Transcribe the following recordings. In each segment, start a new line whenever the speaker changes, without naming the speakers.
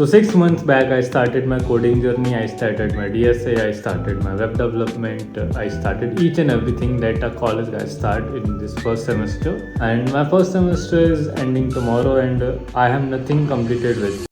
So 6 months back, I started my coding journey. I started my DSA. I started my web development. I started each and everything that a college guy start in this first semester. And my first semester is ending tomorrow, and I have nothing completed with.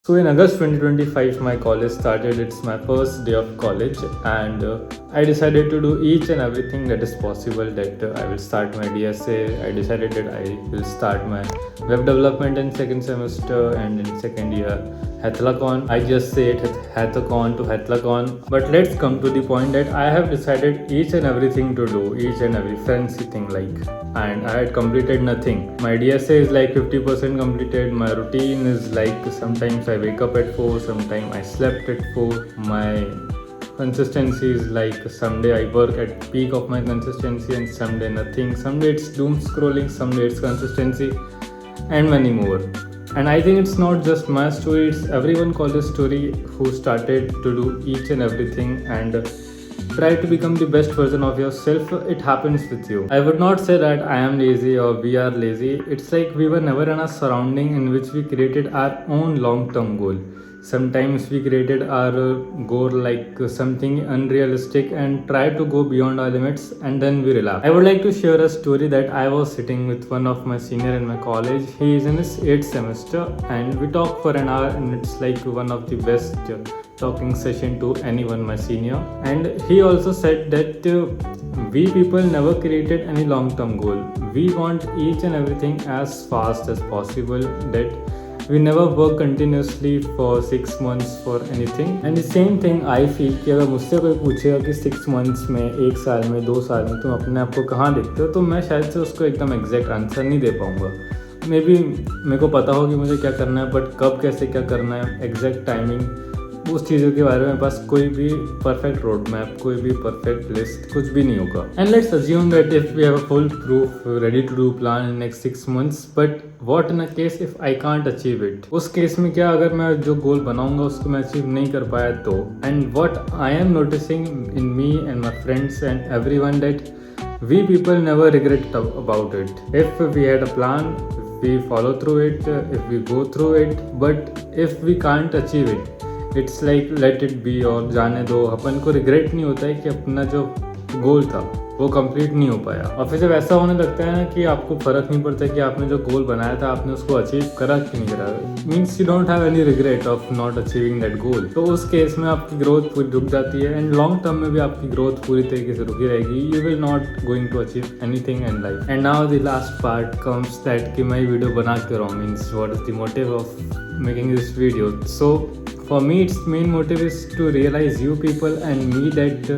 So in August 2025, my college started. It's my first day of college, and I decided to do each and everything that is possible. That I will start my DSA. I decided that I will start my web development in second semester, and in second year Hathlacon. I just say it Hathacon to Hathlacon. But let's come to the point that I have decided each and everything to do, each and every fancy thing and I had completed nothing. My DSA is like 50% completed. My routine is like sometimes I wake up at 4, sometimes I slept at 4. My consistency is like someday I work at peak of my consistency and someday nothing. Someday it's doom scrolling, someday it's consistency, and many more. And I think it's not just my story, it's everyone college story who started to do each and everything and try to become the best version of yourself. It happens with you. I would not say that I am lazy or we are lazy. It's like we were never in a surrounding in which we created our own long-term goal. Sometimes we created our goal like something unrealistic and try to go beyond our limits, and then we relapse. I would like to share a story that I was sitting with one of my senior in my college. He is in his 8th semester and we talked for an hour, and it's like one of the best talking session to anyone, my senior. And he also said that we people never created any long-term goal. We want each and everything as fast as possible, that we never work continuously for 6 months for anything. And the same thing I feel कि अगर मुझसे कोई पूछेगा कि 6 months में, 1 साल में, 2 साल में तुम अपने आप को कहाँ देखते हो, तो मैं शायद से उसको एकदम एग्जैक्ट आंसर नहीं दे पाऊँगा. मे बी मेरे को पता हो कि मुझे क्या करना है, बट कब कैसे क्या करना है, एग्जैक्ट टाइमिंग, उस चीज़ों के बारे में बस कोई भी परफेक्ट रोड मैप, कोई भी परफेक्ट लिस्ट, कुछ भी नहीं होगा. And let's assume that if we have a full proof ready to do plan in next 6 months, but what in a case if I can't achieve it. उस case में क्या अगर मैं जो गोल बनाऊंगा उसको मैं अचीव नहीं कर पाया तो. And what I am noticing in me and my friends and everyone that we people never regret about it. If we had a plan, we follow through it, if we go through it, but if we can't achieve it, it's like let it be और जाने दो. अपन को regret नहीं होता है कि अपना जो गोल था वो कंप्लीट नहीं हो पाया. और फिर जब ऐसा होने लगता है ना कि आपको फर्क नहीं पड़ता कि आपने जो गोल बनाया था आपने उसको अचीव करा कि नहीं करा, means you don't have any regret of not achieving that goal. तो उस केस में आपकी ग्रोथ पूरी रुक जाती है, एंड लॉन्ग टर्म में भी आपकी ग्रोथ पूरी तरीके से रुकी रहेगी. You will not going to achieve anything in life. And now the last part comes that कि मैं वीडियो बना क्यों रहा हूँ, means what is the motive of making this video. So for me, its main motive is to realize you people and me that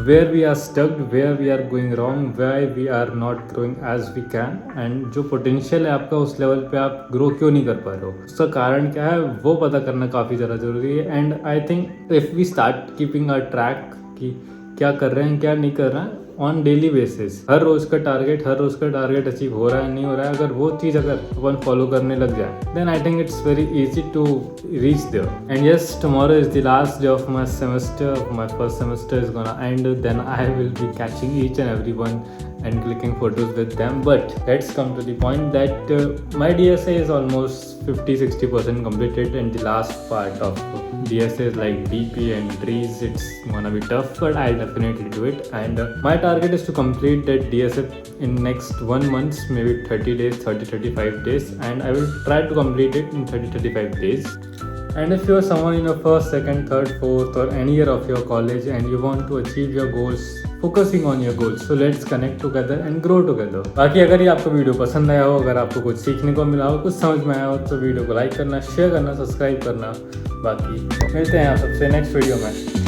where we are stuck, where we are going wrong, why we are not growing as we can, and जो potential है आपका उस level पे आप grow क्यों नहीं कर पा रहे हो, उसका कारण क्या है वो पता करना काफ़ी ज़्यादा ज़रूरी है. And I think if we start keeping a track कि क्या कर रहे हैं क्या नहीं कर रहे हैं ऑन डेली बेसिस, हर रोज़ का टारगेट अचीव हो रहा है नहीं हो रहा है, अगर वो चीज़ अगर अपन फॉलो करने लग जाए then I think it's very easy to reach there. And yes, tomorrow is the last day of my semester. My first semester is gonna end, then I will be catching each and every one and clicking photos with them. But let's come to the point that my DSA is almost 50-60% completed, and the last part of DSA is like DP and trees. It's gonna be tough, but I'll definitely do it. And my target is to complete that DSA in next 1 month, maybe 30 days, 30-35 days, and I will try to complete it in 30-35 days. And if you are someone in your first, second, third, fourth or any year of your college and you want to achieve your goals, focusing on your goals, so let's connect together and grow together. बाकी अगर ये आपको video पसंद आया हो, अगर आपको कुछ सीखने को मिला हो, कुछ समझ में आया हो, तो वीडियो को लाइक करना, शेयर करना, सब्सक्राइब करना. बाकी मिलते हैं आप सबसे नेक्स्ट वीडियो में.